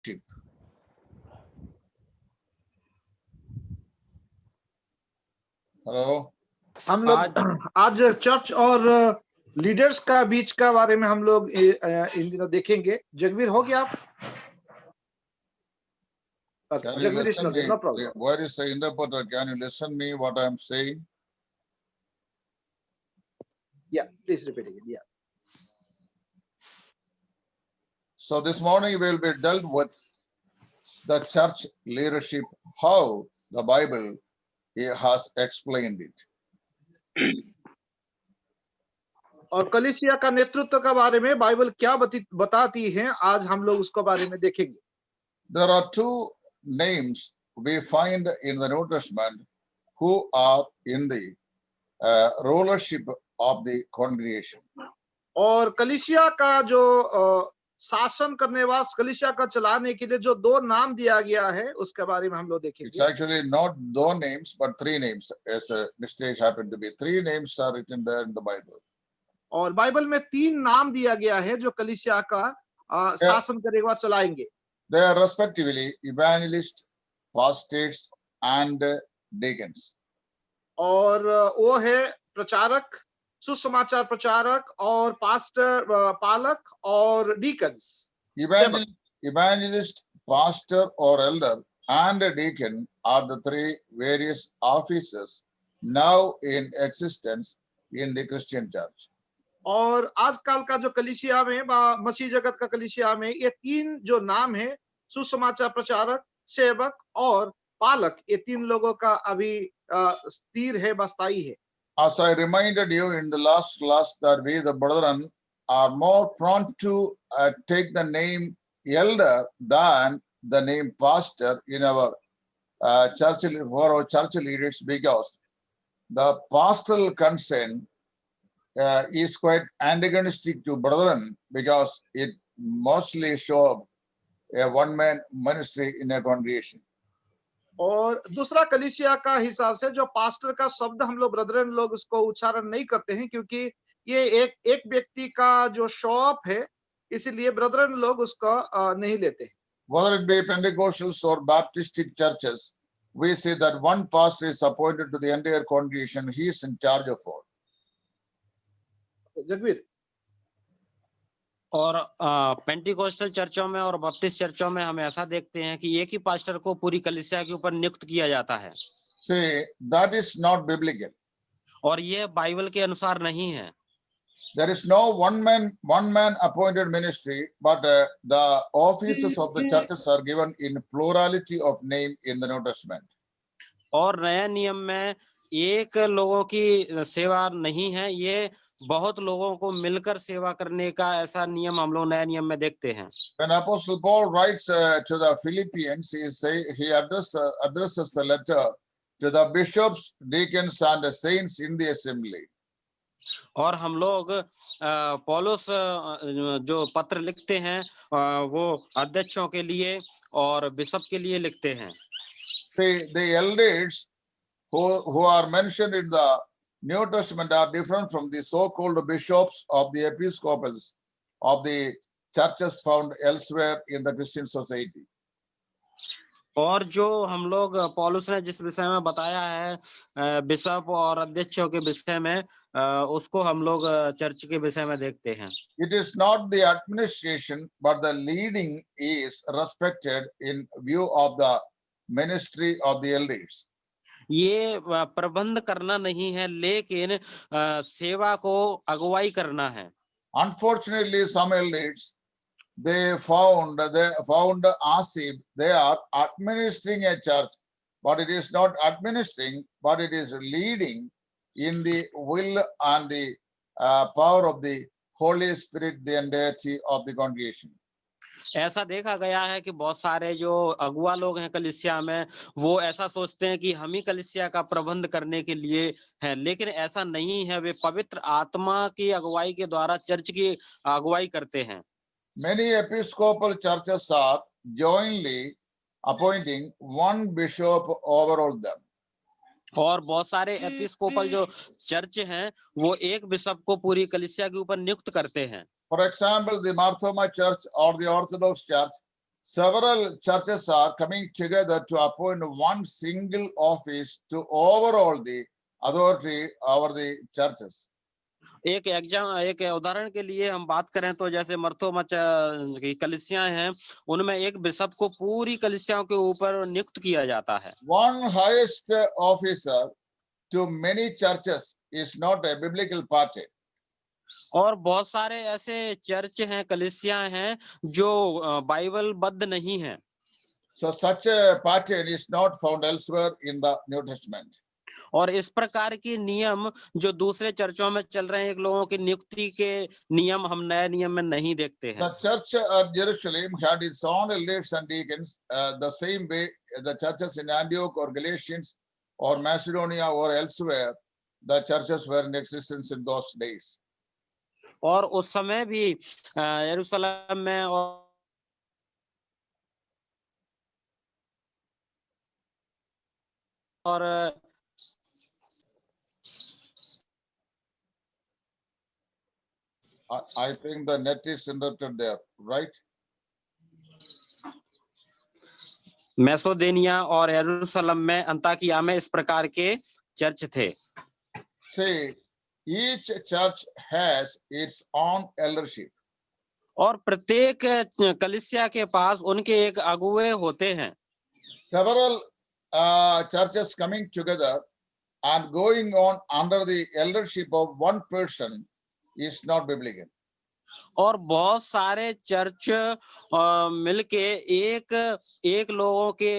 leadership. Hello, हम लोग आज चर्च और लीडर्स का बीच का बारे में हम लोग इन दिनों देखेंगे। जगवीर हो गया आप? can you Jagvir listen me? No problem. Where is the interpreter? Can you listen me what I am saying? Yeah, please repeat again. Yeah. So this morning we will be dealt with the church leadership, how the Bible has explained it. और कलीसिया का नेतृत्व के बारे में Bible क्या बताती है, आज हम लोग उसको बारे में देखेंगे। There are two names we find in the New Testament who are in the rulership of the congregation. और कलीसिया का जो शासन करने वाला, कलीसिया का चलाने के लिए जो दो नाम दिया गया है, उसके बारे में हम लोग देखेंगे। It's actually not two names but three names, as a mistake happened to be. Three names are written there in the Bible. और बाइबल में तीन नाम दिया गया है जो कलीसिया का शासन करेगा, चलाएंगे। They are respectively evangelists, pastors and deacons. और वो है प्रचारक, सुसमाचार प्रचारक, और पास्टर, पालक और deacons. Evangelist, pastor or elder and a deacon are the three various offices now in existence in the Christian church. और आजकल का जो कलीसिया में, मसीह जगत का कलीसिया में, ये तीन जो नाम है, सुसमाचार प्रचारक, सेवक और पालक, ये तीन लोगों का अभी स्थिर है, बस्ताई है। As I reminded you in the last class that we the brethren are more prone to take the name elder than the name pastor in our church, for our church leaders, because the pastoral concern is quite antagonistic to brethren, because it mostly show a one-man ministry in a congregation. और दूसरा कलीसिया का हिसाब से जो pastor का शब्द हम लोग ब्रदरन लोग उसको उच्चारण नहीं करते हैं, क्योंकि ये एक व्यक्ति का जो शॉप है, इसीलिए ब्रदरन लोग उसको नहीं लेते हैं। Whether it be Pentecostals or Baptistic churches, we see that one pastor is appointed to the entire congregation. He is in charge of all. Jagveer, और पेंटिकोस्टल चर्चों में और बपटिस्ट चर्चों में हम ऐसा देखते हैं कि एक ही पास्टर को पूरी कलीसिया के ऊपर नियुक्त किया जाता है। See, that is not biblical. और यह बाइबल के अनुसार नहीं है। There is no one man appointed ministry, but the offices of the churches are given in plurality of name in the New Testament. और नया नियम में एक लोगों की सेवा नहीं है, ये बहुत लोगों को मिलकर सेवा करने का ऐसा नियम हम लोग नया नियम में देखते हैं। When Apostle Paul writes to the Philippians, he addresses the letter to the bishops, deacons, and the saints in the assembly. और हम लोग पौलुस जो पत्र लिखते हैं वो अध्यक्षों के लिए और बिशप के लिए लिखते हैं। The elders who are mentioned in the New Testament are different from the so-called bishops of the episcopals of the churches found elsewhere in the Christian society. और जो हम लोग पौलुस ने जिस विषय में बताया है बिशप और अध्यक्षों के विषय में, उसको हम लोग चर्च के विषय में देखते हैं। It is not the administration but the leading is respected in view of the ministry of the elders. ये प्रबंध करना नहीं है, लेकिन सेवा को अगुवाई करना है। Unfortunately, some elders they found as if they are administering a church, but it is not administering, but it is leading in the will and the power of the Holy Spirit, the entirety of the congregation. ऐसा देखा गया है कि बहुत सारे जो अगुआ लोग हैं कलीसिया में, वो ऐसा सोचते हैं कि हम ही कलीसिया का प्रबंध करने के लिए हैं, लेकिन ऐसा नहीं है। वे पवित्र आत्मा की अगुवाई के द्वारा चर्च की अगुवाई करते हैं। Many episcopal churches are jointly appointing one bishop over all them. और बहुत सारे एपिस्कोपल जो चर्च हैं, वो एक बिशप को पूरी कलीसिया के ऊपर नियुक्त करते हैं। For example, the Mar Thoma Church or the Orthodox Church several churches are coming together to appoint one single office to overall the authority over the churches. एक उदाहरण के लिए हम बात करें तो जैसे मर्थोमा की कलीसियां हैं, उनमें एक बिशप को पूरी कलीसियाओं के ऊपर नियुक्त किया जाता है। One highest officer to many churches is not a biblical party. और बहुत सारे ऐसे चर्च हैं, कलीसियां हैं जो बाइबल बद्ध नहीं है। So such a pattern is not found elsewhere in the New Testament. और इस प्रकार के नियम जो दूसरे चर्चों में चल रहे हैं, एक लोगों की नियुक्ति के नियम हम नए नियम में नहीं देखते हैं। The church at Jerusalem had its own elders and deacons, the same way the churches in Antioch or Galatians or Macedonia or elsewhere, the churches were in existence in those days. और उस समय भी यरूशलेम में और I think the net is interrupted there, right? मैसोदेनिया और यरूशलेम में, अंताकिया में इस प्रकार के चर्च थे। See, each church has its own eldership. और प्रत्येक कलीसिया के पास उनके एक अगुवे होते हैं। Several churches coming together and going on under the eldership of one person is not biblical. और बहुत सारे चर्च मिलके एक लोगों के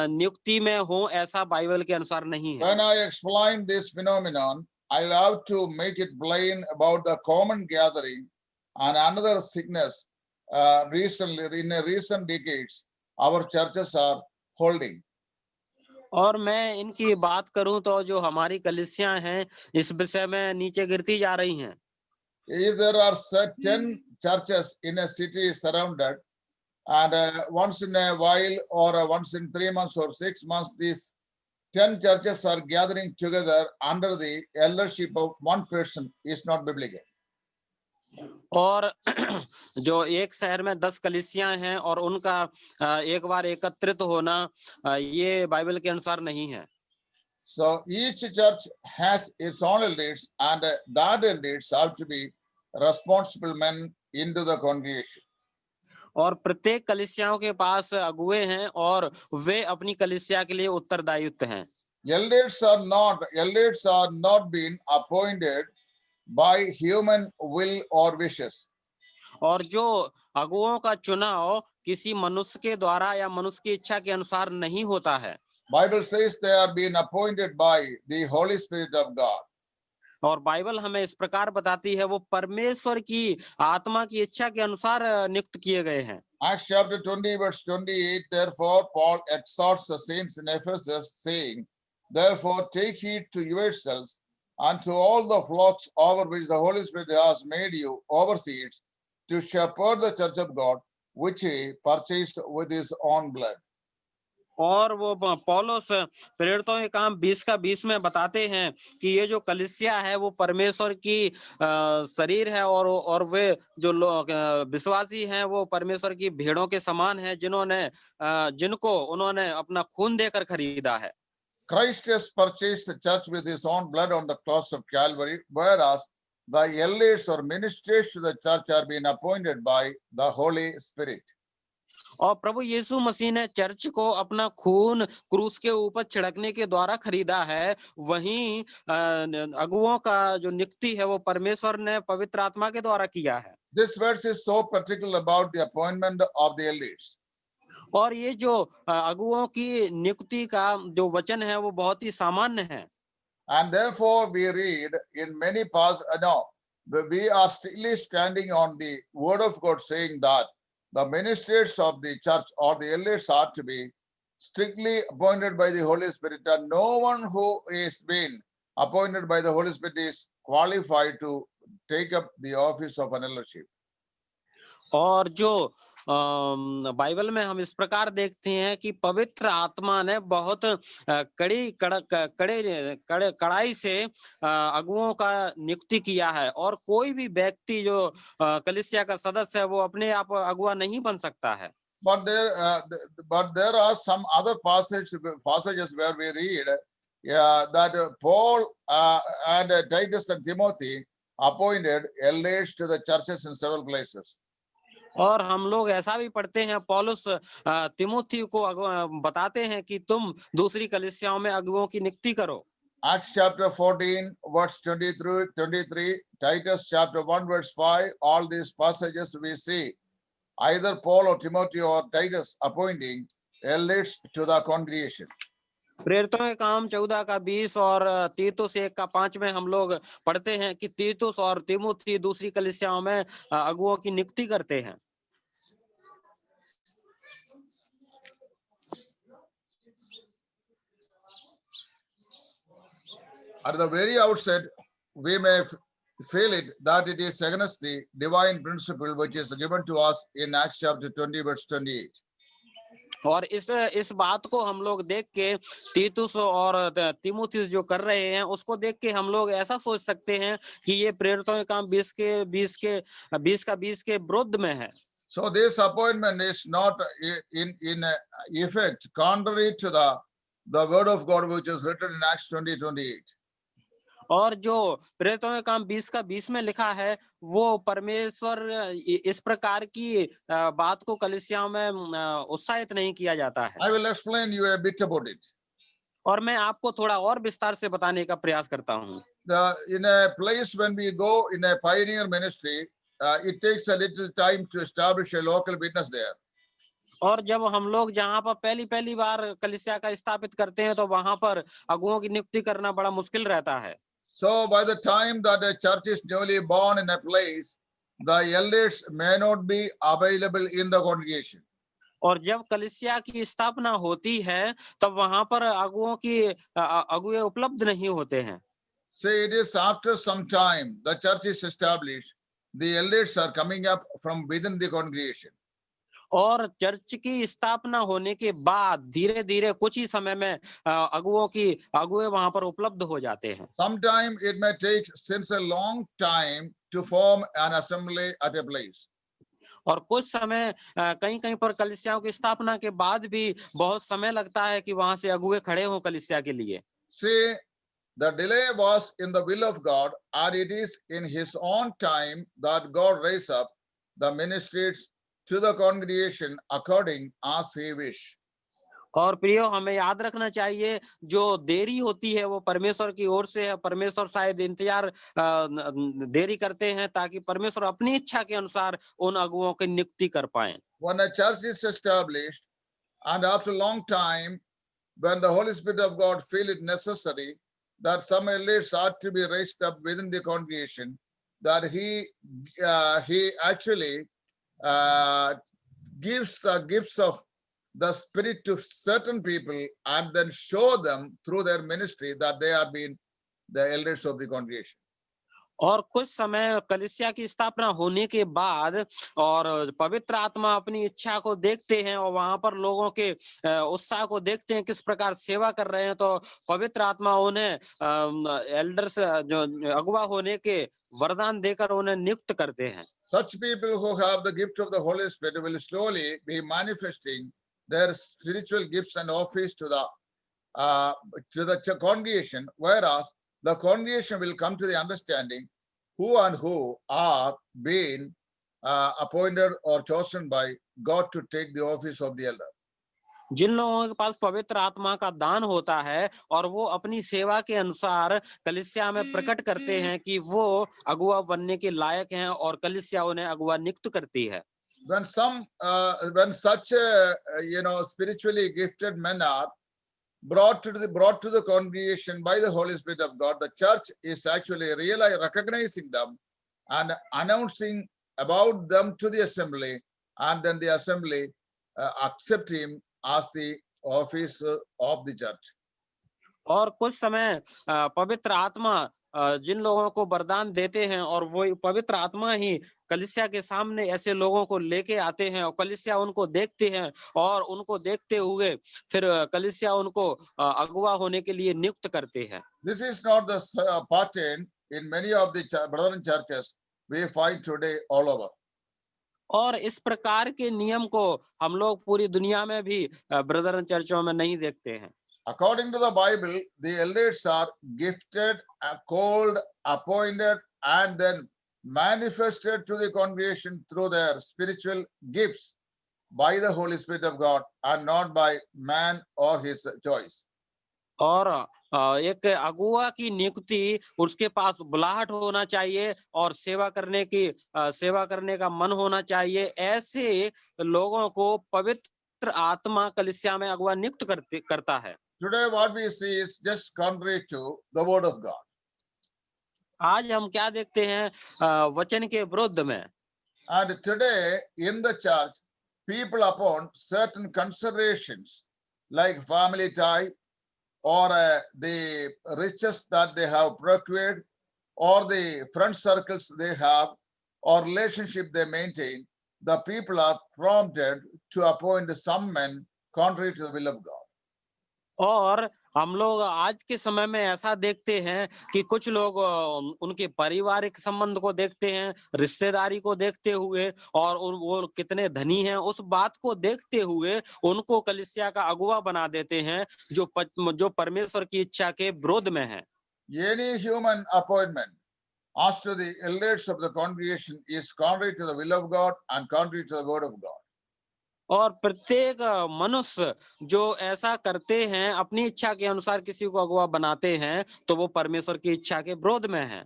नियुक्ति में हो, ऐसा बाइबल के अनुसार नहीं है। When I explain this phenomenon, I love to make it plain about the common gathering and another sickness recently, in recent decades, our churches are holding. और मैं इनकी बात करूं तो जो हमारी कलीसियां हैं, इस विषय में नीचे गिरती जा रही हैं। If there are 10 churches in a city surrounded, and once in a while or once in 3 months or 6 months, these 10 churches are gathering together under the eldership of one person is not biblical. और जो एक शहर में 10 कलीसियां हैं और उनका एक बार एकत्रित होना, ये बाइबल के अनुसार नहीं है। So each church has its own elders, and that elders have to be responsible men into the congregation. और प्रत्येक कलीसियाओं के पास अगुवे हैं और वे अपनी कलीसिया के लिए उत्तरदायित्व हैं। Elders are not being appointed by human will or wishes. और जो अगुवों का चुनाव किसी मनुष्य के द्वारा या मनुष्य की इच्छा के अनुसार नहीं होता है। Bible says they are being appointed by the Holy Spirit of God. और बाइबल हमें इस प्रकार बताती है, वो परमेश्वर की आत्मा की इच्छा के अनुसार नियुक्त किए गए हैं। Acts chapter 20 verse 28, therefore Paul exhorts the saints in Ephesus, saying, therefore take heed to yourselves and to all the flocks over which the Holy Spirit has made you overseers, to shepherd the church of God, which he purchased with his own blood. और वो पौलुस प्रेरितों के काम 20 में बताते हैं कि ये जो कलीसिया है वो परमेश्वर की शरीर है, और वे जो विश्वासी हैं वो परमेश्वर की भेड़ों के समान हैं, जिनको उन्होंने अपना खून देकर खरीदा है। Christ has purchased the church with his own blood on the cross of Calvary, whereas the elders or ministers to the church are being appointed by the Holy Spirit. और प्रभु यीशु मसीह ने चर्च को अपना खून क्रूस के ऊपर छिड़कने के द्वारा खरीदा है, वहीं अगुवों का जो नियुक्ति है वो परमेश्वर ने पवित्र आत्मा के द्वारा किया है। This verse is so particular about the appointment of the elders. और ये जो अगुवों की नियुक्ति का जो वचन है वो बहुत ही सामान्य है। And therefore we read in many passages, we are still standing on the word of God, saying that the ministers of the church or the elders are to be strictly appointed by the Holy Spirit, and no one who is being appointed by the Holy Spirit is qualified to take up the office of an eldership. और जो Bible में हम इस प्रकार देखते हैं कि पवित्र आत्मा ने बहुत कड़ाई से अगुवों का नियुक्ति किया है, और कोई भी व्यक्ति जो कलीसिया का सदस्य है वो अपने आप अगुवा नहीं बन सकता है। But there are some other passages where we read that Paul and Titus and Timothy appointed elders to the churches in several places. और हम लोग ऐसा भी पढ़ते हैं, पौलुस तिमोथी को बताते हैं कि तुम दूसरी कलीसियाओं में अगुओं की नियुक्ति करो। Acts chapter 14 verse 23, Titus chapter 1 verse 5, all these passages we see either Paul or Timothy or Titus appointing elders to the congregation. प्रेरितों के काम 14 का 20 और तीतुस 1 का 5 में हम लोग पढ़ते हैं कि तीतुस और तिमोथी दूसरी कलीसियाओं में अगुओं की नियुक्ति करते हैं। At the very outset, we may feel it that it is against the divine principle which is given to us in Acts chapter 20 verse 28. और इस बात को हम लोग देख के तीतुस और तिमुथियुस जो कर रहे हैं उसको देख के हम लोग ऐसा सोच सकते हैं कि ये प्रेरितों के काम 20 का 20 के विरुद्ध में है। So this appointment is not in effect contrary to the word of God which is written in Acts 20:28. और जो प्रेरितों के काम 20 का 20 में लिखा है वो परमेश्वर इस प्रकार की बात को कलीसियाओं में उत्साहित नहीं किया जाता है। I will explain you a bit about it. और मैं आपको थोड़ा और विस्तार से बताने का प्रयास करता हूँ। In a place when we go in a pioneer ministry, it takes a little time to establish a local witness there. और जब हम लोग जहाँ पर पहली बार कलीसिया का स्थापित करते हैं तो वहां पर अगुओं की नियुक्ति करना बड़ा मुश्किल रहता है। So by the time that a church is newly born in a place, the elders may not be available in the congregation. और जब कलीसिया की स्थापना होती है तब वहां पर अगुए उपलब्ध नहीं होते हैं। So it is after some time the church is established, the elders are coming up from within the congregation. और चर्च की स्थापना होने के बाद धीरे धीरे कुछ ही समय में अगुए वहां पर उपलब्ध हो जाते हैं। Sometime it may take since a long time to form an assembly at a place. और कुछ समय कहीं पर कलीसियाओं की स्थापना के बाद भी बहुत समय लगता है कि वहां से अगुए खड़े हों कलीसिया के लिए। See, the delay was in the will of God, and it is in His own time that God raised up the ministries to the congregation according as He wish. और प्रियो हमें याद रखना चाहिए जो देरी होती है वो परमेश्वर की ओर से है। परमेश्वर शायद इंतजार देरी करते हैं ताकि परमेश्वर अपनी इच्छा के अनुसार उन अगुओं की नियुक्ति कर पाए। When a church is established and after a long time, when the Holy Spirit of God feel it necessary that some elders ought to be raised up within the congregation, that he actually gives the gifts of the Spirit to certain people and then show them through their ministry that they are being the elders of the congregation. और कुछ समय कलीसिया की स्थापना होने के बाद और पवित्र आत्मा अपनी इच्छा को देखते हैं और वहां पर लोगों के उत्साह को देखते हैं किस प्रकार सेवा कर रहे हैं, तो पवित्र आत्मा उन्हें एल्डर्स जो अगुवा होने के वरदान देकर उन्हें नियुक्त करते हैं। Such people who have the gift of the Holy Spirit will slowly be manifesting their spiritual gifts and office to the congregation, whereas the congregation will come to the understanding who are being appointed or chosen by God to take the office of the elder. जिन लोगों के पास पवित्र आत्मा का दान होता है और वो अपनी सेवा के अनुसार कलीसिया में प्रकट करते हैं कि वो अगुआ बनने के लायक हैं और कलीसिया उन्हें अगुआ नियुक्त करती है। When such spiritually gifted men are brought to the congregation by the Holy Spirit of God, the church is actually really recognizing them and announcing about them to the assembly, and then the assembly accept him as the officer of the church. और कुछ समय पवित्र आत्मा जिन लोगों को वरदान देते हैं और वो पवित्र आत्मा ही कलीसिया के सामने ऐसे लोगों को लेके आते हैं और कलीसिया उनको देखते हैं और उनको देखते हुए फिर कलीसिया उनको अगुवा होने के लिए नियुक्त करते हैं। This is not the pattern in many of the brethren churches we find today all over. और इस प्रकार के नियम को हम लोग पूरी दुनिया में भी ब्रदरन चर्चों में नहीं देखते हैं। According to the Bible, the elders are gifted, called, appointed, and then manifested to the congregation through their spiritual gifts by the Holy Spirit of God and not by man or his choice. और एक अगुआ की नियुक्ति उसके पास बुलाहट होना चाहिए और सेवा करने का मन होना चाहिए। ऐसे लोगों को पवित्र आत्मा कलीसिया में अगुआ नियुक्त करता है। Today, what we see is just contrary to the word of God. आज हम क्या देखते हैं? वचन के विरुद्ध में। And today, in the church, people upon certain considerations like family tie or the riches that they have procured or the friend circles they have or relationship they maintain, the people are prompted to appoint some men contrary to the will of God. और हम लोग आज के समय में ऐसा देखते हैं कि कुछ लोग उनके पारिवारिक संबंध को देखते हैं, रिश्तेदारी को देखते हुए और वो कितने धनी हैं उस बात को देखते हुए उनको कलीसिया का अगुवा बना देते हैं जो परमेश्वर की इच्छा के विरोध में है। Any human appointment as to the elders of the congregation is contrary to the will of God and contrary to the word of God. और प्रत्येक मनुष्य जो ऐसा करते हैं, अपनी इच्छा के अनुसार किसी को अगुवा बनाते हैं, तो वो परमेश्वर की इच्छा के विरोध में है।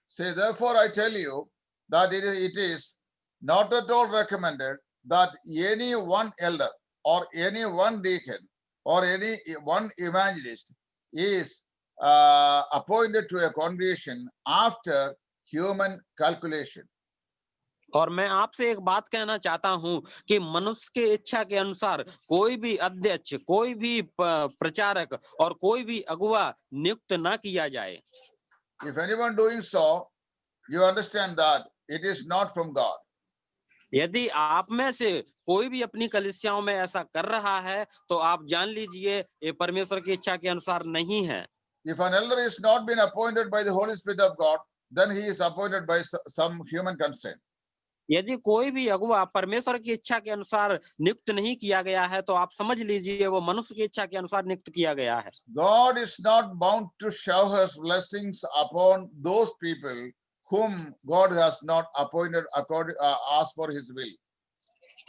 Say, therefore, I tell you that it is not at all recommended that any one elder or any one deacon or any one evangelist is appointed to a congregation after human calculation. और मैं आपसे एक बात कहना चाहता हूं कि मनुष्य के इच्छा के अनुसार कोई भी अध्यक्ष, कोई भी प्रचारक और कोई भी अगुवा नियुक्त ना किया जाए। If anyone doing so, you understand that it is not from God. यदि आप में से कोई भी अपनी कलीसियाओं में ऐसा कर रहा है तो आप जान लीजिए ये परमेश्वर की इच्छा के अनुसार नहीं है। If an elder is not been appointed by the Holy Spirit of God, then he is appointed by some human consent. यदि कोई भी अगुवा परमेश्वर की इच्छा के अनुसार नियुक्त नहीं किया गया है तो आप समझ लीजिए वो मनुष्य की इच्छा के अनुसार नियुक्त किया गया है। God is not bound to shower his blessings upon those people whom God has not appointed according as for his will.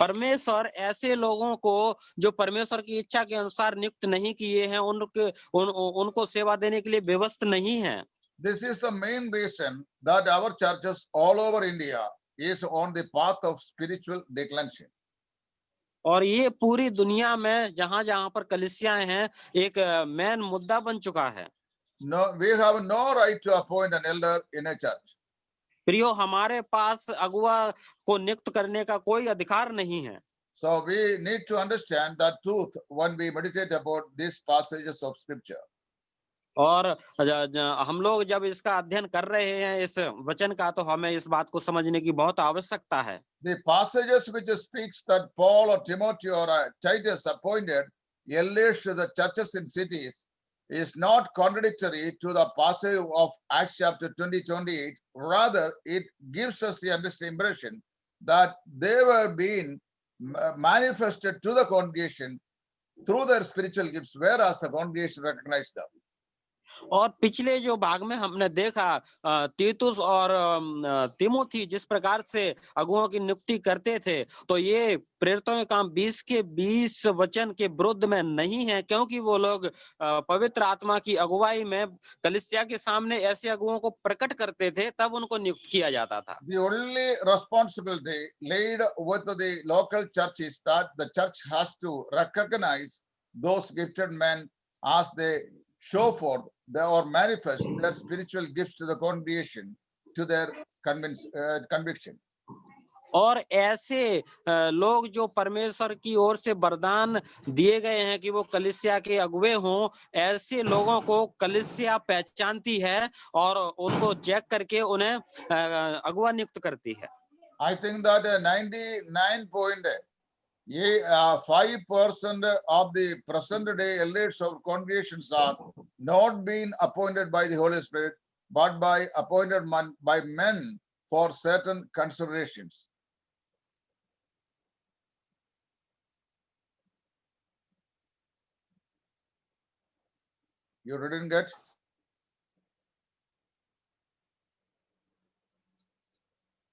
परमेश्वर ऐसे लोगों को जो परमेश्वर की इच्छा के अनुसार नियुक्त नहीं किए हैं उनको सेवा देने के लिए व्यवस्थ नहीं है। This is the main reason that our churches all over India is on the path of spiritual declension. और ये पूरी दुनिया में जहां पर कलीसियाएं हैं एक मेन मुद्दा बन चुका है। No, we have no right to appoint an elder in a church. प्रियो, हमारे पास अगुवा को नियुक्त करने का कोई अधिकार नहीं है। So we need to understand that truth when we meditate about these passages of scripture. और हम लोग जब इसका अध्ययन कर रहे हैं इस वचन का तो हमें इस बात को समझने की बहुत आवश्यकता है। The passages which speaks that Paul or Timothy or Titus appointed elders to the churches in cities is not contradictory to the passage of Acts chapter 20-28. Rather, it gives us the impression that they were being manifested to the congregation through their spiritual gifts, whereas the congregation recognized them. और पिछले जो भाग में हमने देखा तीतुस और तिमोथी जिस प्रकार से अगुओं की नियुक्ति करते थे तो ये प्रेरितों के काम 20 के 20 वचन के विरुद्ध में नहीं है, क्योंकि वो लोग पवित्र आत्मा की अगुवाई में कलीसिया के सामने ऐसे अगुओं को प्रकट करते थे, तब उनको नियुक्त किया जाता था। The only responsibility laid with the local church is that the church has to recognize those gifted men as they show forth or manifest their spiritual gifts to the congregation to their conviction. और ऐसे लोग जो परमेश्वर की ओर से वरदान दिए गए हैं कि वो कलीसिया के अगुवे हों, ऐसे लोगों को कलीसिया पहचानती है और उनको चेक करके उन्हें अगुवा नियुक्त करती है। I think that 99.5% of the present day elders of congregations are not being appointed by the Holy Spirit, but by appointed by men for certain considerations. You didn't get?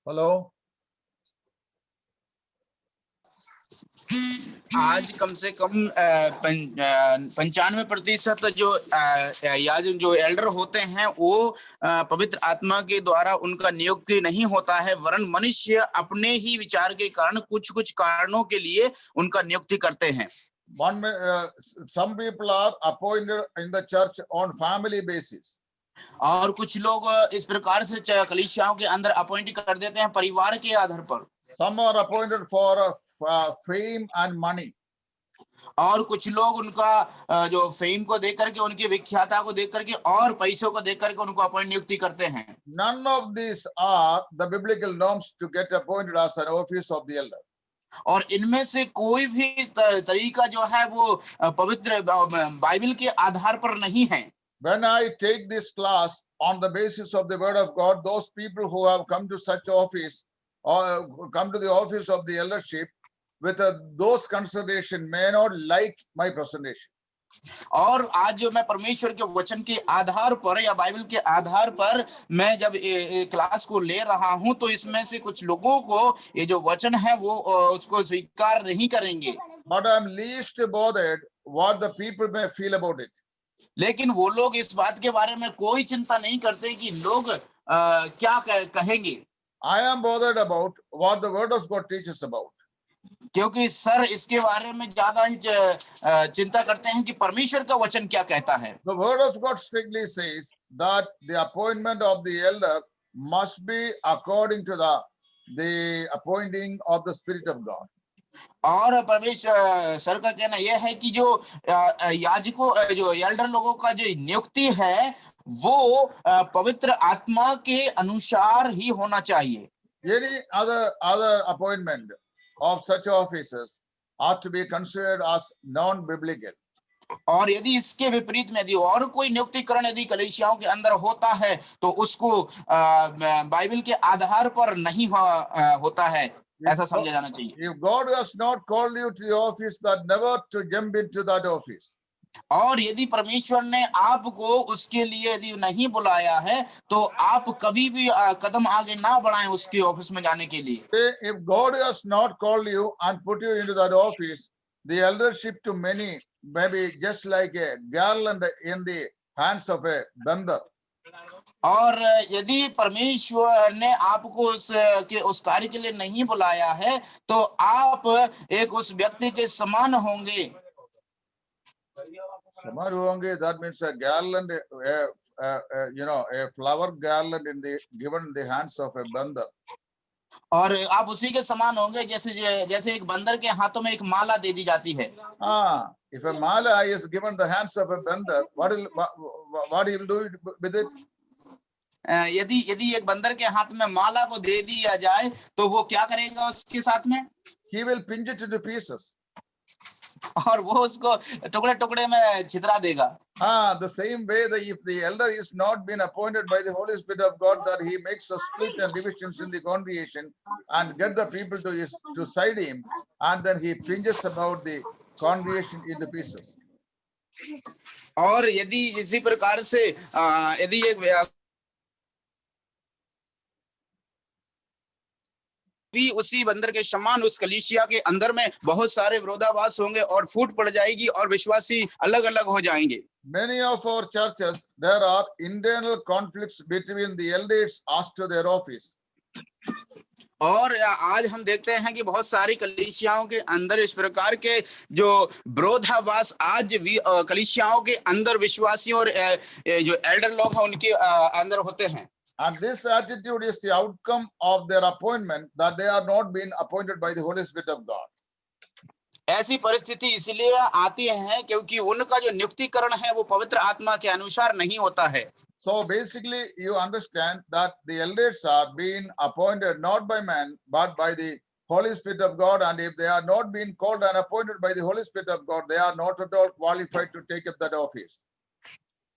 Hello? आज कम से कम 95% जो Elder होते हैं वो पवित्र आत्मा के द्वारा उनका नियुक्ति नहीं होता है, वरन मनुष्य अपने ही विचार के कारण कुछ कारणों के लिए उनका नियुक्ति करते हैं। Some people are appointed in the church on family basis. और कुछ लोग इस प्रकार से कलीसियाओं के अंदर अपॉइंट कर देते हैं परिवार के आधार पर। Some are appointed for fame and money. और कुछ लोग उनका जो फेम को देख करके, उनकी विख्याता को देख करके और पैसों को देख करके उनको अपॉइंट नियुक्ति करते हैं। None of these are the biblical norms to get appointed as an office of the elder. और इनमें से कोई भी तरीका जो है वो पवित्र बाइबल के आधार पर नहीं है। When I take this class on the basis of the word of God, those people who have come to such office or come to the office of the eldership with those consideration may not like my presentation. और आज जो मैं परमेश्वर के वचन के आधार पर या बाइबल के आधार पर मैं जब क्लास को ले रहा हूं, तो इसमें से कुछ लोगों को ये जो वचन है वो उसको स्वीकार नहीं करेंगे। But I am least bothered what the people may feel about it. लेकिन वो लोग इस बात के बारे में कोई चिंता नहीं करते कि लोग क्या कहेंगे। I am bothered about what the word of God teaches about. क्योंकि सर इसके बारे में ज्यादा ही चिंता करते हैं कि परमेश्वर का वचन क्या कहता है। The word of God strictly says that the appointment of the elder must be according to the appointing of the Spirit of God. और परमेश्वर सर का कहना यह है कि जो याजकों जो एल्डर लोगों का जो नियुक्ति है वो पवित्र आत्मा के अनुसार ही होना चाहिए। Any other appointment of such officers ought to be considered as non-biblical. और यदि इसके विपरीत में यदि और कोई नियुक्तिकरण यदि कलीसियाओं के अंदर होता है तो उसको बाइबल के आधार पर नहीं होता है, ऐसा समझा जाना चाहिए। If God has not called you to the office, that never to jump into that office. और यदि परमेश्वर ने आपको उसके लिए यदि नहीं बुलाया है तो आप कभी भी कदम आगे ना बढ़ाएं उसके ऑफिस में जाने के लिए। If God has not called you and put you into that office, the eldership to many may be just like a garland in the hands of a bender. और यदि परमेश्वर ने आपको उस कार्य के लिए नहीं बुलाया है तो आप एक उस व्यक्ति के समान होंगे। That means a garland, a flower garland given in the hands of a bender. और आप उसी के समान होंगे जैसे एक बंदर के हाथों में एक माला दे दी जाती है। If a mala is given the hands of a bender, what he will do with it? यदि एक बंदर के हाथ में माला को दे दिया जाए तो वो क्या करेगा उसके साथ में? He will pinch it into pieces. और वो उसको टुकड़े टुकड़े में छितरा देगा। The same way that if the elder is not been appointed by the Holy Spirit of God, that he makes a split and divisions in the congregation and get the people to side him, and then he pinches about the congregation into pieces. और यदि इसी प्रकार से यदि एक भी उसी बंदर के समान उस कलीसिया के अंदर में बहुत सारे विरोधाभास होंगे और फूट पड़ जाएगी और विश्वासी अलग अलग हो जाएंगे। Many of our churches, there are internal conflicts between the elders as to their office. और आज हम देखते हैं कि बहुत सारी कलीसियाओं के अंदर इस प्रकार के जो विरोधाभास आज भी कलीसियाओं के अंदर विश्वासियों और जो एल्डर लोग हैं उनके अंदर होते हैं। And this attitude is the outcome of their appointment, that they are not being appointed by the Holy Spirit of God. ऐसी परिस्थिति इसलिए आती है क्योंकि उनका जो नियुक्तिकरण है वो पवित्र आत्मा के अनुसार नहीं होता है। So basically you understand that the elders are being appointed not by man but by the Holy Spirit of God, and if they are not being called and appointed by the Holy Spirit of God, they are not at all qualified to take up that office.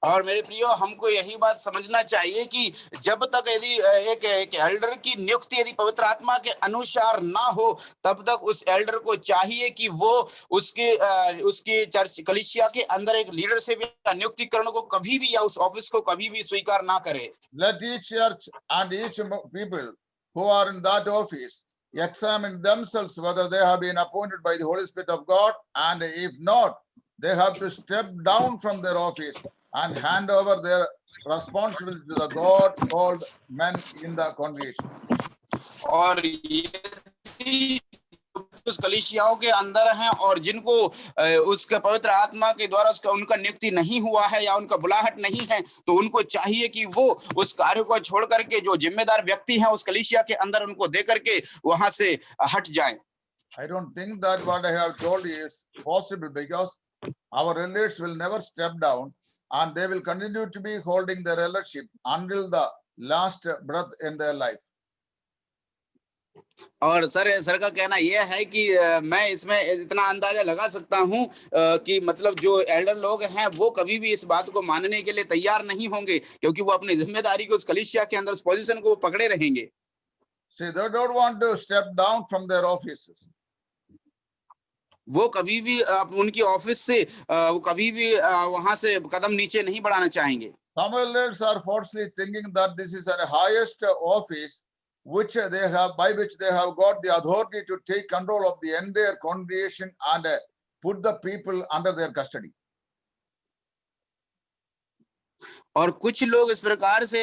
और मेरे प्रियो, हमको यही बात समझना चाहिए कि जब तक यदि एक एल्डर की नियुक्ति यदि पवित्र आत्मा के अनुसार ना हो, तब तक उस एल्डर को चाहिए कि वो उसके चर्च कलीसिया के अंदर एक लीडरशिप या नियुक्तिकरण को कभी भी या उस ऑफिस को कभी भी स्वीकार ना करे। Let each church and each people who are in that office examine themselves whether they have been appointed by the Holy Spirit of God, and if not, they have to step down from their office and hand over their responsibility to the God-called men in the congregation. और यदि उस कलीसियाओं के अंदर हैं और जिनको उसके पवित्र आत्मा के द्वारा उनका नियुक्ति नहीं हुआ है या उनका बुलाहट नहीं है, तो उनको चाहिए कि वो उस कार्य को छोड़ करके जो जिम्मेदार व्यक्ति हैं उस कलीसिया के अंदर उनको दे करके वहां से हट जाएं। I don't think that what I have told you is possible, because our elders will never step down and they will continue to be holding their eldership until the last breath in their life. और sir का कहना यह है कि मैं इसमें इतना अंदाजा लगा सकता हूं कि मतलब जो एल्डर लोग हैं वो कभी भी इस बात को मानने के लिए तैयार नहीं होंगे, क्योंकि वो अपनी जिम्मेदारी को उस कलीसिया के अंदर उस पोजीशन को पकड़े रहेंगे। See, they don't want to step down from their offices. वो कभी भी उनकी ऑफिस से वो कभी भी वहां से कदम नीचे नहीं बढ़ाना चाहेंगे। Some elders are falsely thinking that this is the highest office which they have, by which they have got the authority to take control of the entire congregation and put the people under their custody. और कुछ लोग इस प्रकार से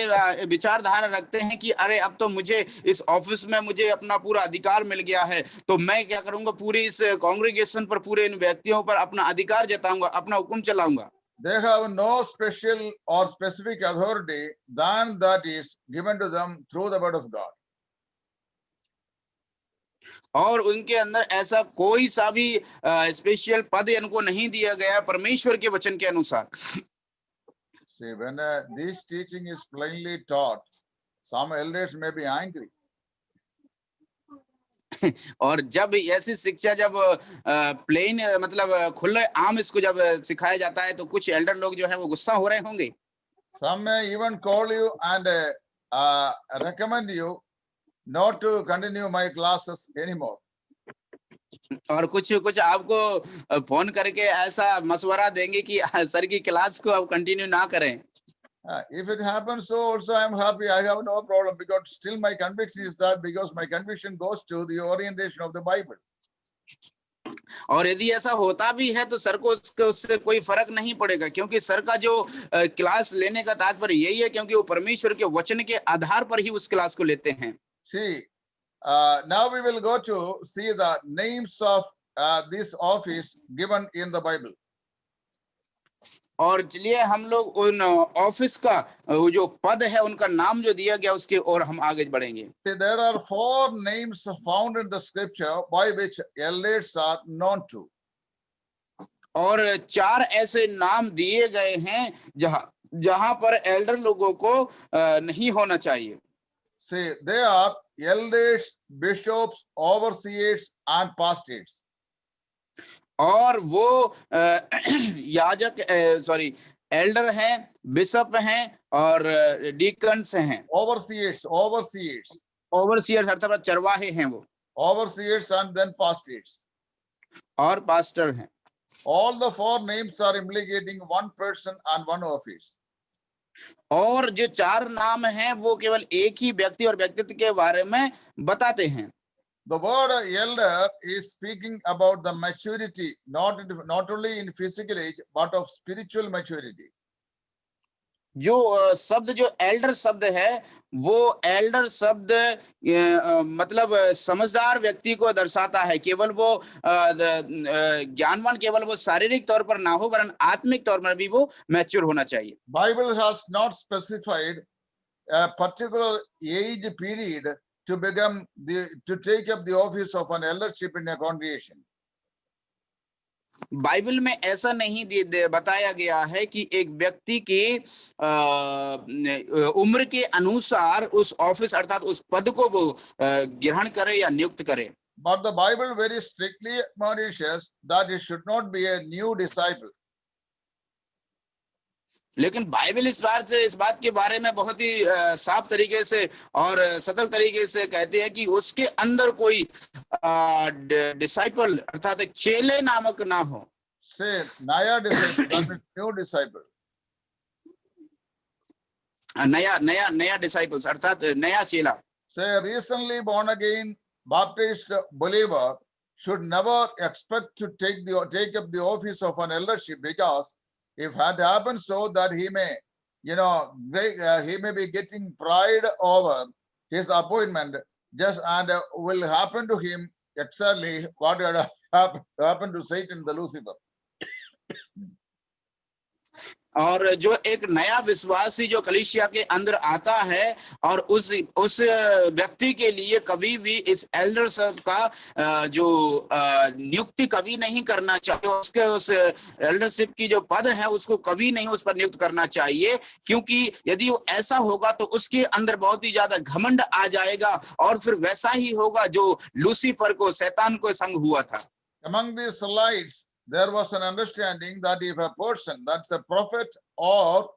विचारधारा रखते हैं कि अरे अब तो मुझे इस ऑफिस में मुझे अपना पूरा अधिकार मिल गया है, तो मैं क्या करूंगा, पूरी इस कांग्रेगेशन पर, पूरे इन व्यक्तियों पर अपना अधिकार जताऊंगा, अपना हुक्म चलाऊंगा। They have no special or specific authority than that is given to them through the word of God. और उनके अंदर ऐसा कोई सा भी स्पेशल पद इनको नहीं दिया गया परमेश्वर के वचन के अनुसार। See, when this teaching is plainly taught, some elders may be angry. और जब ऐसी शिक्षा जब प्लेन मतलब खुले आम इसको जब सिखाया जाता है, तो कुछ एल्डर लोग जो है वो गुस्सा हो रहे होंगे। Some may even call you and recommend you not to continue my classes anymore. और कुछ आपको फोन करके ऐसा मशवरा देंगे कि सर की क्लास को आप कंटिन्यू ना करें। If it happens so also, I am happy. I have no problem, because still my conviction is that, because my conviction goes to the orientation of the Bible. और यदि ऐसा होता भी है तो सर को उससे कोई फर्क नहीं पड़ेगा, क्योंकि सर का जो क्लास लेने का तात्पर्य यही है, क्योंकि वो परमेश्वर के वचन के आधार पर ही उस क्लास को लेते हैं। See, now we will go to see the names of this office given in the Bible. और चलिए हम लोग उन ऑफिस का जो पद है उनका नाम जो दिया गया उसके और हम आगे बढ़ेंगे। See, there are 4 names found in the scripture by which elders are known to. और 4 ऐसे नाम दिए गए हैं जहां पर एल्डर लोगों को नहीं होना चाहिए। See, they are elders, bishops, overseers, and pastors. और वो याजक एल्डर हैं, बिशप हैं और डीकन्स हैं। Overseers, ओवरसियर्स अर्थात चरवाहे हैं वो। overseers, and then pastors. और पास्टर हैं। All the 4 names are implicating one person and one office. और जो 4 नाम हैं वो केवल एक ही व्यक्ति और व्यक्तित्व के बारे में बताते हैं। The word elder is speaking about the maturity, not only in physical age, but of spiritual maturity. जो शब्द जो एल्डर शब्द है वो एल्डर शब्द मतलब समझदार व्यक्ति को दर्शाता है। केवल वो ज्ञानवान केवल वो शारीरिक तौर पर ना हो, वरन आत्मिक तौर पर भी वो मैच्योर होना चाहिए। Bible has not specified a particular age period to take up the office of an eldership in a congregation. Bible में ऐसा नहीं बताया गया है कि एक व्यक्ति की उम्र के अनुसार उस ऑफिस अर्थात उस पद को वो ग्रहण करे या नियुक्त करे। But the Bible very strictly admonishes that it should not be a new disciple. लेकिन बाइबल इस बात के बारे में बहुत ही साफ तरीके से और सतर्क तरीके से कहती है कि उसके अंदर कोई डिसाइपल अर्थात एक चेले नामक ना हो। Say, Naya disciple, that means new disciple. नया डिसाइपल्स अर्थात नया चेला। Say, a recently born again baptized believer should never expect to take up the office of an eldership, because if had happened so that he may, he may be getting pride over his appointment, just and will happen to him exactly what had happened to Satan the Lucifer. और जो एक नया विश्वासी जो कलीसिया के अंदर आता है और उस व्यक्ति के लिए कभी भी इस एल्डर सब का जो नियुक्ति कभी नहीं करना चाहिए, उसके उस एल्डरशिप की जो पद है उसको कभी नहीं उस पर नियुक्त करना चाहिए, क्योंकि यदि वो ऐसा होगा तो उसके अंदर बहुत ही ज्यादा घमंड आ जाएगा और फिर वैसा ही होगा जो लूसीफर को, शैतान को संग हुआ था। Among the Israelites, there was an understanding that if a person, that's a prophet or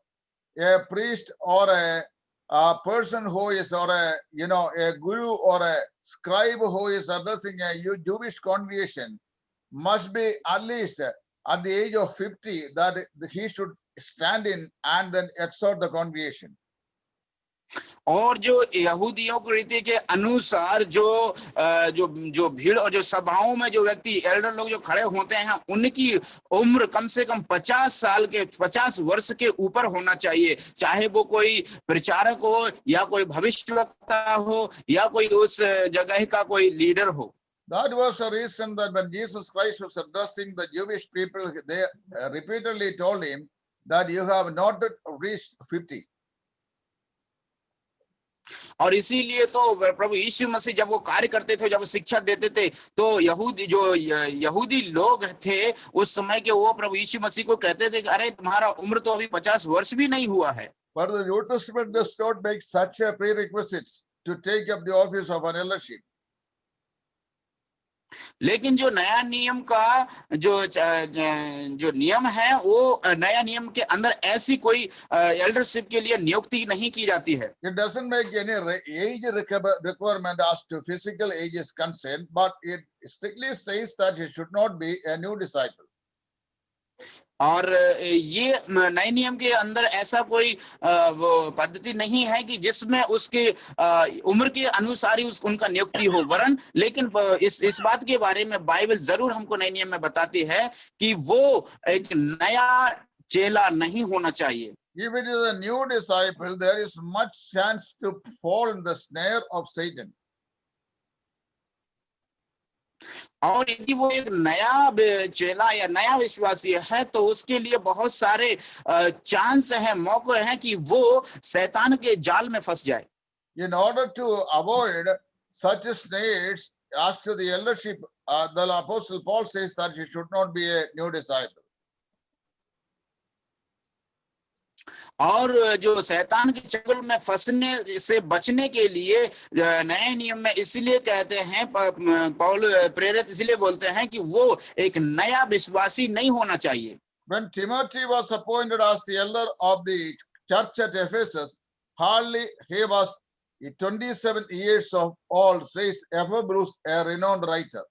a priest or a person who is, or a guru or a scribe who is addressing a Jewish congregation, must be at least at the age of 50, that he should stand in and then exhort the congregation. और जो यहूदियों की रीति के अनुसार जो भीड़ और जो सभाओं में जो व्यक्ति एल्डर लोग जो खड़े होते हैं उनकी उम्र कम से कम 50 वर्ष के ऊपर होना चाहिए, चाहे वो कोई प्रचारक हो या कोई भविष्यवक्ता हो या कोई उस जगह का कोई लीडर हो। That was the reason that when Jesus Christ was addressing the Jewish people, they repeatedly told him that you have not reached 50. और इसीलिए तो प्रभु यीशु मसीह जब वो कार्य करते थे, जब वो शिक्षा देते थे, तो यहूदी लोग थे उस समय के, वो प्रभु यीशु मसीह को कहते थे कि अरे तुम्हारा उम्र तो अभी 50 वर्ष भी नहीं हुआ है। But the New Testament does not make such a prerequisites to take up the office of an eldership. लेकिन जो नया नियम का जो नियम है, वो नया नियम के अंदर ऐसी कोई एल्डरशिप के लिए नियुक्ति नहीं की जाती है। It doesn't make any age requirement as to physical age is concerned, but it strictly says that it should not be a new disciple. और ये नए नियम के अंदर ऐसा कोई वो पद्धति नहीं है कि जिसमें उसके उम्र के अनुसार ही उनका नियुक्ति हो, वरन लेकिन इस बात के बारे में बाइबल जरूर हमको नए नियम में बताती है कि वो एक नया चेला नहीं होना चाहिए। If it is a new disciple, there is much chance to fall in the snare of Satan. और यदि वो एक नया चेला या नया विश्वासी है तो उसके लिए बहुत सारे चांस हैं, मौके हैं कि वो शैतान के जाल में फंस जाए। In order to avoid such snares as to the eldership, the Apostle Paul says that he should not be a new disciple. और जो शैतान के चंगुल में फंसने से बचने के लिए नए नियम में इसलिए कहते हैं, पौल प्रेरित इसलिए बोलते हैं कि वो एक नया विश्वासी नहीं होना चाहिए। When Timothy was appointed as the elder of the church at Ephesus, hardly he was 27 years of old, says F. Bruce, a renowned writer.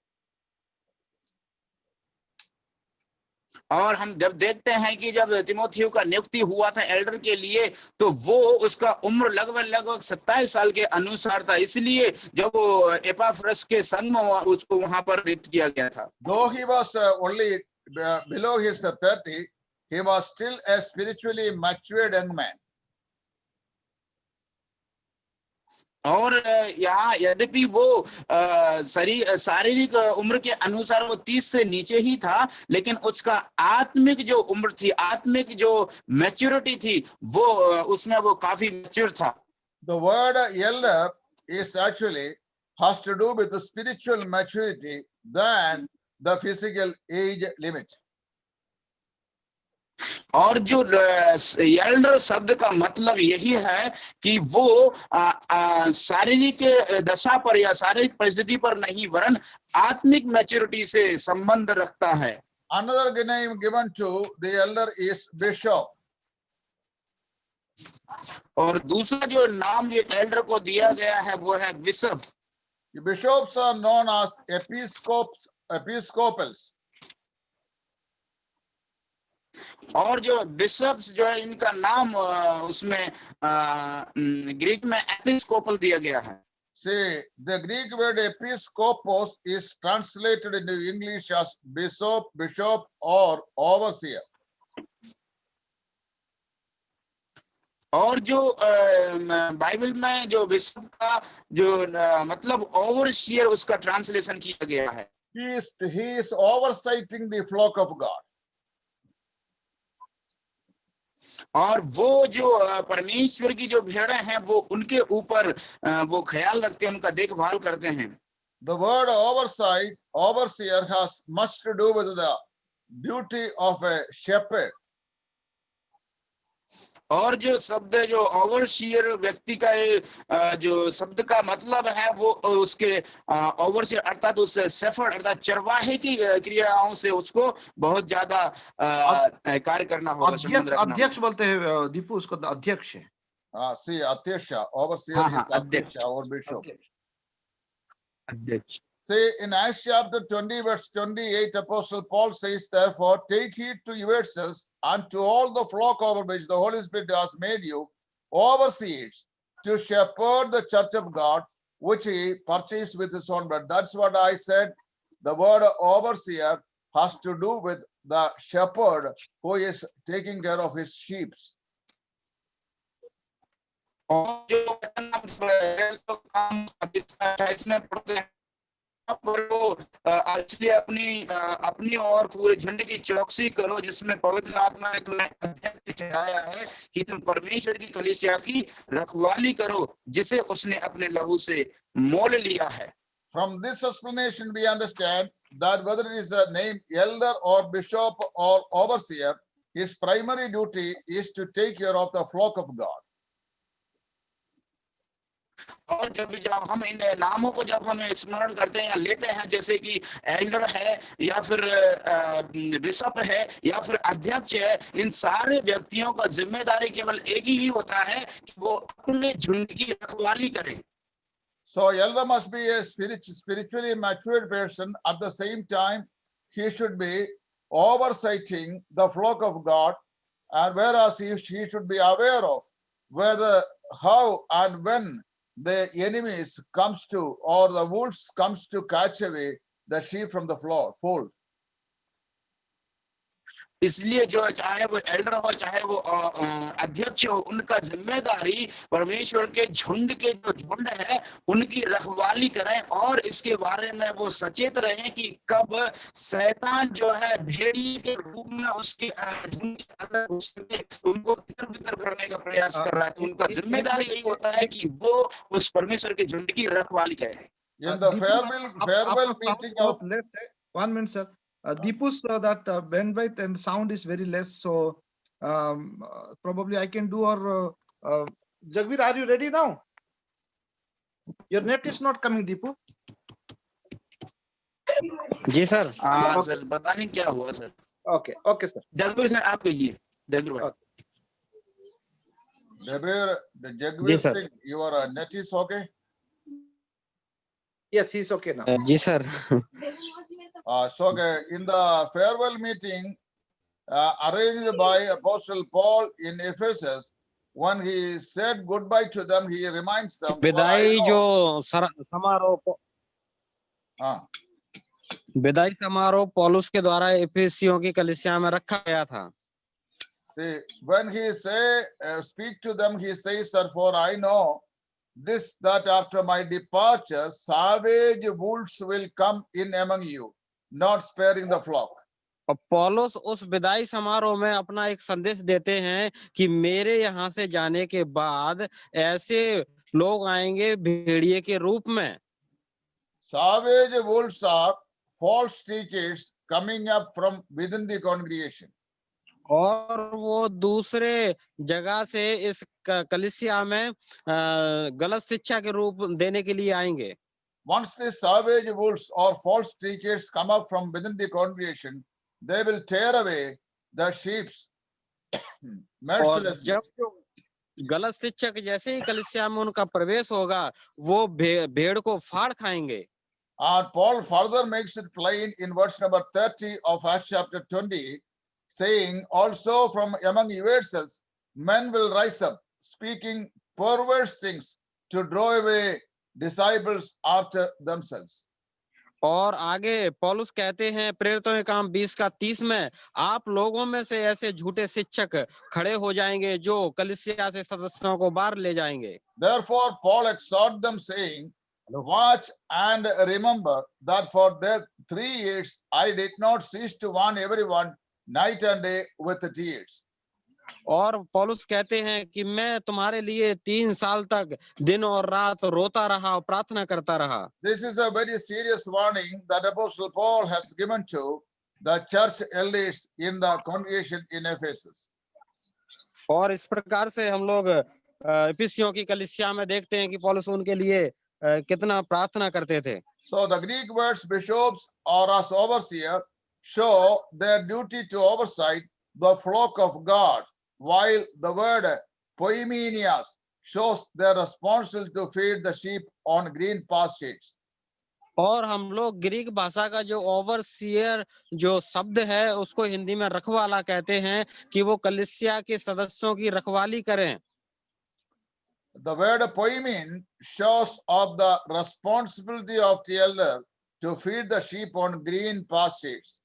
और हम जब देखते हैं कि जब तिमोथियु का नियुक्ति हुआ था एल्डर के लिए, तो वो उसका उम्र लगभग 27 साल के अनुसार था, इसलिए जब वो एपाफ्रस के संग में उसको वहां पर नियुक्त किया गया था। Though he was only below his 30, he was still a spiritually matured young man. और यहाँ यद्यपि वो शारीरिक उम्र के अनुसार वो 30 से नीचे ही था, लेकिन उसका आत्मिक जो उम्र थी, आत्मिक जो मैच्योरिटी थी, वो उसमें वो काफी मैच्योर था। The word elder is actually has to do with the spiritual maturity than the physical age limit. और जो एल्डर शब्द का मतलब यही है कि वो शारीरिक दशा पर या शारीरिक परिस्थिति पर नहीं, वरन आत्मिक मैच्योरिटी से संबंध रखता है। Another name given to the elder is bishop. और दूसरा जो नाम ये एल्डर को दिया गया है वो है bishop. The bishops are known as episcopals. और जो बिशप्स जो है इनका नाम उसमें ग्रीक में एपिस्कोपल दिया गया है। See, the Greek word episkopos is translated into English as bishop or overseer. और जो बाइबल में जो बिशप का जो मतलब ओवरसियर उसका ट्रांसलेशन किया गया है। He is oversighting the flock of God. और वो जो परमेश्वर की जो भेड़ें हैं वो उनके ऊपर वो ख्याल रखते हैं, उनका देखभाल करते हैं। The word oversight, overseer has much to do with the duty of a shepherd. और जो शब्द जो ओवरसियर व्यक्ति का जो शब्द का मतलब है वो उसके ओवरसियर अर्थात उस शेफर्ड अर्थात चरवाहे की क्रियाओं से उसको बहुत ज्यादा कार्य करना होगा, संबंध रखना होगा। अध्यक्ष बोलते हैं दीपू, उसको अध्यक्ष है। See, Atyasha, overseer is Atyasha or bishop. अध्यक्ष। See, in Acts chapter 20, verse 28, Apostle Paul says, therefore, take heed to yourselves and to all the flock over which the Holy Spirit has made you overseers to shepherd the church of God, which he purchased with his own blood. That's what I said. The word overseer has to do with the shepherd who is taking care of his sheep. और जो काम 28 में पढ़ते हैं पर वो इसलिए अपनी और पूरे झंडे की चौकसी करो जिसमें पवित्र आत्मा ने तुम्हें अध्यक्ष ठहराया है कि तुम परमेश्वर की कलीसिया की रखवाली करो जिसे उसने अपने लहू से मोल लिया है। From this explanation, we understand that whether it is a name elder or bishop or overseer, his primary duty is to take care of the flock of God. और जब हम इन नामों को जब हम स्मरण करते हैं या लेते हैं जैसे कि एल्डर है या फिर बिशप है या फिर अध्यक्ष है, इन सारे व्यक्तियों का जिम्मेदारी केवल एक ही होता है कि वो अपने झुंड की रखवाली करें। So elder must be a spiritually matured person. At the same time, he should be oversighting the flock of God, and whereas he should be aware of whether, how, and when the enemies comes to or the wolves comes to catch away the sheep from the fold. इसलिए जो चाहे वो Elder हो चाहे वो अध्यक्ष हो, उनका जिम्मेदारी परमेश्वर के झुंड है उनकी रखवाली करें और इसके बारे में वो सचेत रहें कि कब शैतान जो है भेड़िए के रूप में उसके झुंड के अंदर उनको तितर-बितर करने का प्रयास कर रहा है। तो उनका जिम्मेदारी यही होता है कि वो उस परमेश्वर के झुंड की रखवाली करें। In the farewell meeting of 1 minute, sir. Deepu's that bandwidth and sound is very less, so probably I can do. Or Jagvir, are you ready now? Your net is not coming, Deepu. जी sir. हाँ sir, पता नहीं क्या हुआ sir. Okay, sir. Jagbir sir आप कहिए। जगबीर भाई। Jagvir Singh, your net is okay? Yes, he's okay now. जी sir. So in the farewell meeting arranged by Apostle Paul in Ephesus, when he said goodbye to them, he reminds them. विदाई जो समारोह विदाई समारोह पौलुस के द्वारा एफेसियों की कलीसिया में रखा गया था। See, when he speak to them, he says, "Therefore I know this, that after my departure, savage wolves will come in among you, not sparing the flock." और पौलुस उस विदाई समारोह में अपना एक संदेश देते हैं कि मेरे यहाँ से जाने के बाद ऐसे लोग आएंगे भेड़िए के रूप में। Savage wolves are false teachers coming up from within the congregation. और वो दूसरे जगह से इस कलीसिया में गलत शिक्षा के रूप देने के लिए आएंगे। Once the savage wolves or false teachers come up from within the congregation, they will tear away the sheep mercilessly. गलत शिक्षक जैसे ही कलीसिया में उनका प्रवेश होगा, वो भेड़ को फाड़ खाएंगे। And Paul further makes it plain in verse number 30 of Acts chapter 20, saying, also from among yourselves, men will rise up, speaking perverse things to draw away disciples after themselves. और आगे पौलुस कहते हैं प्रेरितों के काम 20 का 30 में, आप लोगों में से ऐसे झूठे शिक्षक खड़े हो जाएंगे जो कलीसिया से सदस्यों को बाहर ले जाएंगे। Therefore, Paul exhorted them, saying, watch and remember that for the 3 years I did not cease to warn everyone night and day with tears. और पौलुस कहते हैं कि मैं तुम्हारे लिए 3 साल तक दिन और रात रोता रहा और प्रार्थना करता रहा। This is a very serious warning that Apostle Paul has given to the church elders in the congregation in Ephesus. और इस प्रकार से हम लोग इफिसियों की कलीसिया में देखते हैं कि पौलुस उनके लिए कितना प्रार्थना करते थे। So the Greek words bishops or as overseer show their duty to oversight the flock of God, while the word poimenias shows their responsibility to feed the sheep on green pastures. और हम लोग Greek भाषा का जो overseer जो शब्द है उसको हिंदी में रखवाला कहते हैं कि वो कलीसिया के सदस्यों की रखवाली करें। The word poimen shows of the responsibility of the elder to feed the sheep on green pastures.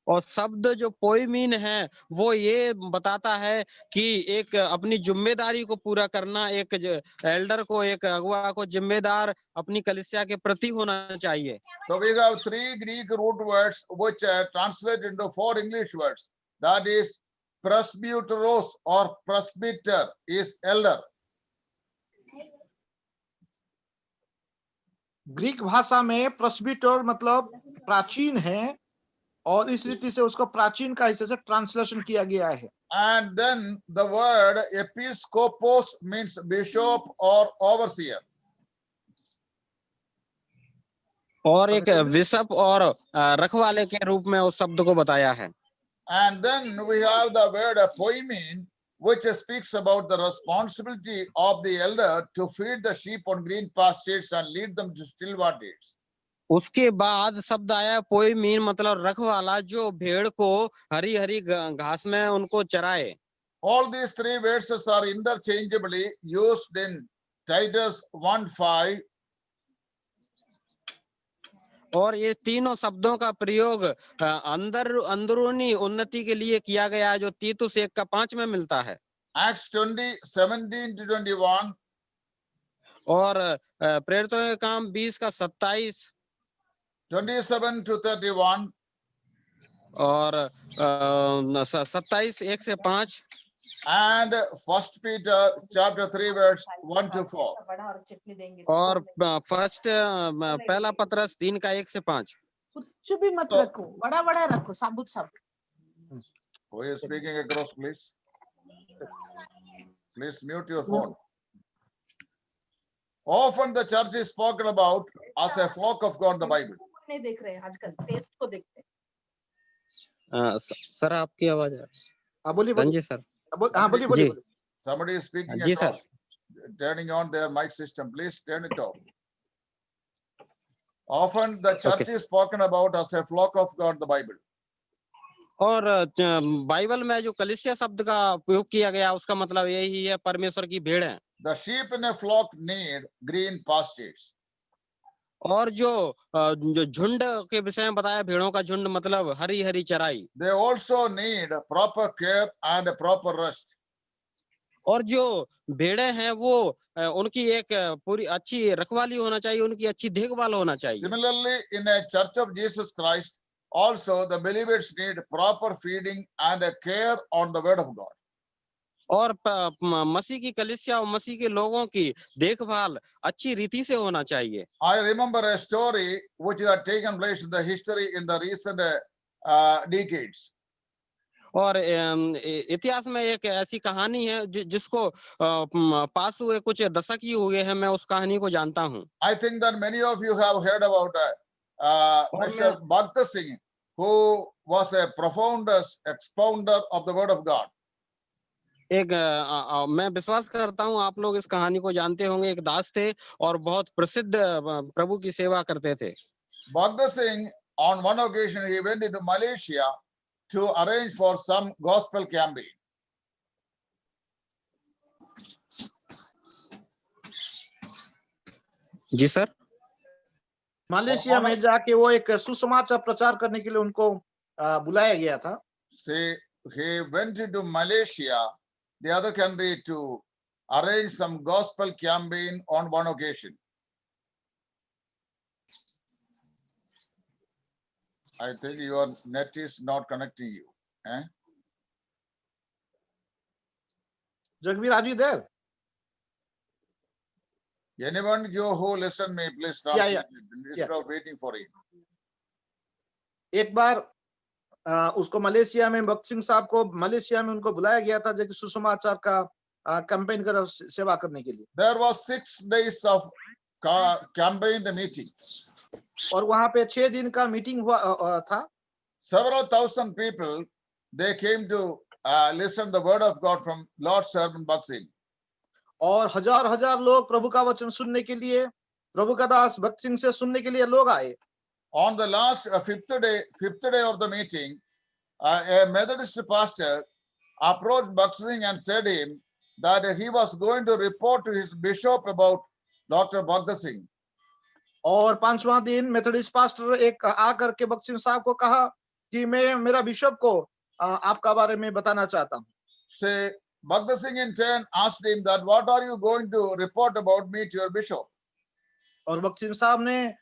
और शब्द जो पोइमीन है वो ये बताता है कि एक अपनी जिम्मेदारी को पूरा करना, एक एल्डर को, एक अगुआ को जिम्मेदार अपनी कलीसिया के प्रति होना चाहिए। So we have 3 Greek root words which translate into 4 English words. That is presbyteros or presbyter is elder. Greek भाषा में प्रेस्बिटर मतलब प्राचीन है और इस रीति से उसको प्राचीन का हिस्से से ट्रांसलेशन किया गया है। And then the word episkopos means bishop or overseer. और एक बिशप और रखवाले के रूप में उस शब्द को बताया है। And then we have the word poimen, which speaks about the responsibility of the elder to feed the sheep on green pastures and lead them to still waters. उसके बाद शब्द आया पोइमीन मतलब रखवाला जो भेड़ को हरी हरी घास में उनको चराए। All these 3 verses are interchangeably used in Titus 1:5. और ये तीनों शब्दों का प्रयोग अंदरूनी उन्नति के लिए किया गया है जो तीतुस 1:5 में मिलता है। Acts 20:17-21. और प्रेरितों के काम 20:27 27-31. और 27 1 से 5 and 1 Peter chapter 3 verse 1-4. और फर्स्ट पहला पत्रस 3:1 से 5। कुछ भी मत तो- रखो, बड़ा बड़ा रखो, साबुत साबुत। Who is speaking across, please? Please mute your phone. Often the church is spoken about as a flock of God in the Bible. नहीं देख रहे हैं आजकल, टेस्ट को देखते हैं। सर आपकी आवाज है। हाँ बोलिए हाँ जी सर। हाँ बोलिए बोलिए। Somebody is speaking जी sir. across, turning on their mic system. Please turn it off. Often the church Okay. is spoken about as a flock of God in the Bible. और बाइबल में जो कलीसिया शब्द का उपयोग किया गया उसका मतलब यही है परमेश्वर की भेड़ है। The sheep in a flock need green pastures. और जो झुंड के विषय में बताया, भेड़ों का झुंड मतलब हरी हरी चराई। They also need proper care and a proper rest. और जो भेड़ें हैं वो उनकी एक पूरी अच्छी रखवाली होना चाहिए, उनकी अच्छी देखभाल होना चाहिए। Similarly, in a church of Jesus Christ, also the believers need proper feeding and a care on the word of God. और मसीह की कलीसिया और मसीह के लोगों की देखभाल अच्छी रीति से होना चाहिए। I remember a story which had taken place in the history in the recent decades. और इतिहास में एक ऐसी कहानी है जिसको पास हुए कुछ दशक ही हुए हैं, मैं उस कहानी को जानता हूँ। I think that many of you have heard about Mr. Bhakta Singh, who was a profound expounder of the word of God. मैं विश्वास करता हूं आप लोग इस कहानी को जानते होंगे। एक दास थे और बहुत प्रसिद्ध प्रभु की सेवा करते थे। Bhagta Singh, on one occasion, he went into Malaysia to arrange for some gospel campaign. जी सर। मलेशिया में जाके वो एक सुसमाचार प्रचार करने के लिए उनको बुलाया गया था। Say he went into Malaysia, the other country, to arrange some gospel campaign on one occasion. I think your net is not connecting you. Eh? Jagbir, are you there? Anyone who listen me, please Yeah, translate yeah. it instead of waiting for it. एक बार उसको Malaysia में भक्त सिंह साहब को Malaysia में उनको बुलाया गया था जो कि सुसमाचार का कैंपेन कर सेवा करने के लिए। There was 6 days of campaign meeting. और वहां पे 6 दिन का मीटिंग हुआ था। Several thousand people, they came to listen the word of God from Lord Servant Bhakt Singh. और हजार हजार लोग प्रभु का वचन सुनने के लिए, प्रभु का दास भक्त सिंह से सुनने के लिए लोग आए। On the last fifth day of the meeting, a Methodist pastor approached Bhakt Singh and said him that he was going to report to his bishop about Dr. Bhakt Singh. और 5वां दिन मेथोडिस्ट पास्टर एक आकर के भक्त सिंह साहब को कहा कि मैं मेरा बिशप को आपका बारे में बताना चाहता हूँ। Say, Bhakt Singh in turn asked him that what are you going to report about me to your bishop? और भक्त सिंह साहब ने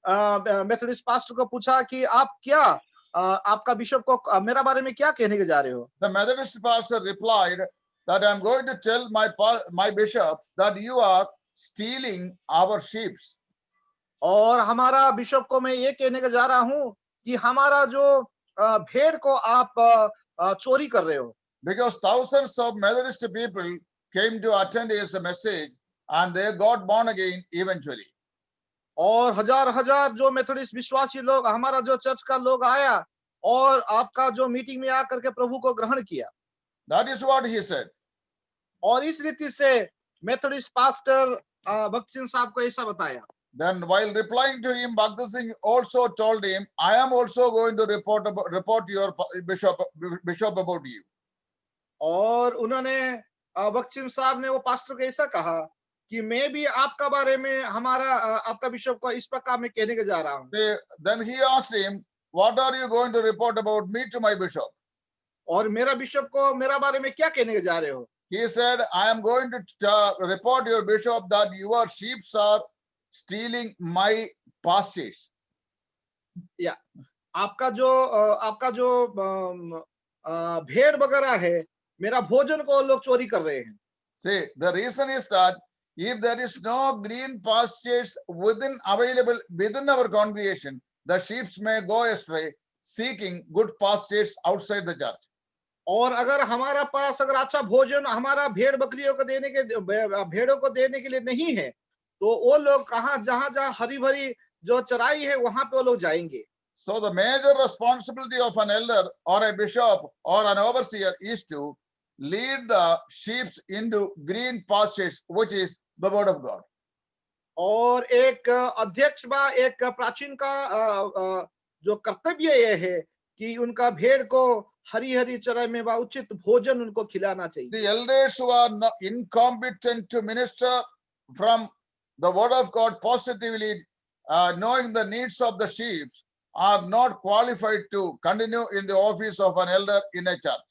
मेथोडिस्ट पास्टर को पूछा कि आप क्या आपका बिशप को मेरा बारे में क्या कहने के जा रहे हो? The Methodist pastor replied that I'm going to tell my bishop that you are stealing our sheep. और हमारा बिशप को मैं ये कहने के जा रहा हूँ कि हमारा जो भेड़ को आप चोरी कर रहे हो। Because thousands of Methodist people came to attend his message and they got born again eventually. और हजार हजार जो मेथोडिस्ट विश्वासी लोग हमारा जो चर्च का लोग आया और आपका जो मीटिंग में आकर के प्रभु को ग्रहण किया। That is what he said. और इस रीति से मेथोडिस्ट पास्टर भक्त सिंह साहब को ऐसा बताया। Then while replying to him, Bhakt Singh also told him, I am also going to report to your bishop about you. और उन्होंने भक्त सिंह साहब ने वो पास्टर को ऐसा कहा कि मैं भी आपका बारे में हमारा आपका बिशप को इस प्रकार में कहने के जा रहा हूँ। Then he asked him, what are you going to report about me to my bishop? और मेरा बिशप को मेरा बारे में क्या कहने के जा रहे हो? He said, I am going to report your bishop that your sheep are stealing my pastures. या आपका जो भेड़ वगैरह है मेरा भोजन को लोग चोरी कर रहे हैं। See, the reason is that if there is no green pastures available within our congregation, the sheep may go astray seeking good pastures outside the church. और अगर हमारा पास अगर अच्छा भोजन हमारा भेड़ बकरियों को देने के भेड़ों को देने के लिए नहीं है तो वो लोग कहाँ जहाँ हरी भरी जो चराई है वहां पे वो लोग जाएंगे। So the major responsibility of an elder or a bishop or an overseer is to lead the sheep into green pastures, which is the word of God. और एक अध्यक्ष बा एक प्राचीन का जो कर्तव्य ये है कि उनका भेड़ को हरी हरी चराई में बा उचित भोजन उनको खिलाना चाहिए। The elders who are incompetent to minister from the word of God positively, knowing the needs of the sheep, are not qualified to continue in the office of an elder in a church.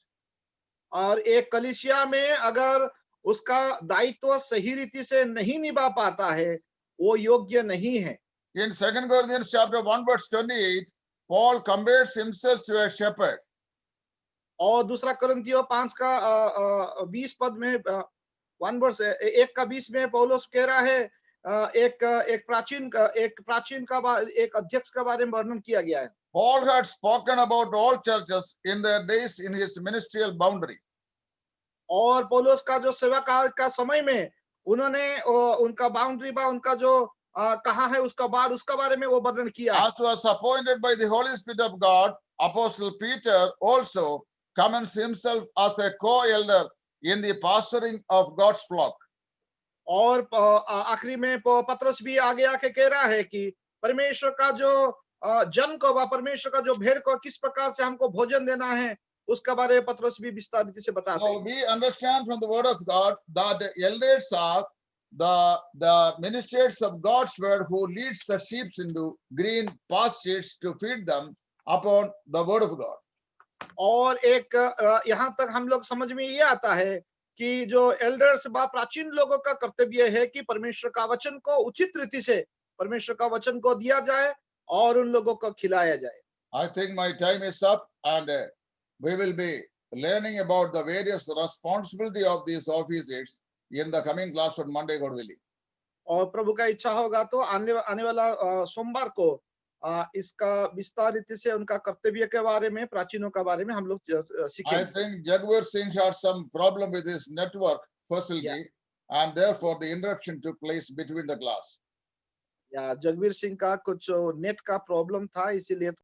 और एक कलीसिया में अगर उसका दायित्व सही रीति से नहीं निभा पाता है वो योग्य नहीं है। In 2 Corinthians chapter 1 verse 28, Paul compares himself to a shepherd. और दूसरा कोरिन्थियों 5 का 20 पद में 1 वर्स 1 का 20 में पौलुस कह रहा है एक प्राचीन का एक अध्यक्ष के बारे में वर्णन किया गया है। Paul had spoken about all churches in their days in his ministerial boundary. और पौलुस का जो सेवा काल का समय में उन्होंने उनका बाउंड्री बा उनका जो कहाँ है उसका बारे में वो वर्णन किया। As was appointed by the Holy Spirit of God, Apostle Peter also commends himself as a co-elder in the pastoring of God's flock. और आखिरी में पतरस भी आगे आके कह रहा है कि परमेश्वर का जो जन को व परमेश्वर का जो भेड़ को किस प्रकार से हमको भोजन देना है उसका बारे में पतरस भी विस्तारित से बताते So हैं। we understand from the word of God that the elders are the ministers of God's word who leads the sheep into green pastures to feed them upon the word of God. और एक यहाँ तक हम लोग समझ में ये आता है कि जो एल्डर्स व प्राचीन लोगों का कर्तव्य है कि परमेश्वर का वचन को उचित रीति से परमेश्वर का वचन को दिया जाए और उन लोगों को खिलाया जाए। I think my time is up, and we will be learning about the various responsibility of these officers in the coming class on Monday, God willing. और प्रभु का इच्छा होगा तो आने वाला सोमवार को इसका विस्तारित से उनका कर्तव्य के बारे में प्राचीनों के बारे में हम लोग I सीखेंगे। think Jagvir Singh had some problem with his network facility, and therefore the interruption took place between the class. या जगवीर सिंह का कुछ नेट का प्रॉब्लम था इसीलिए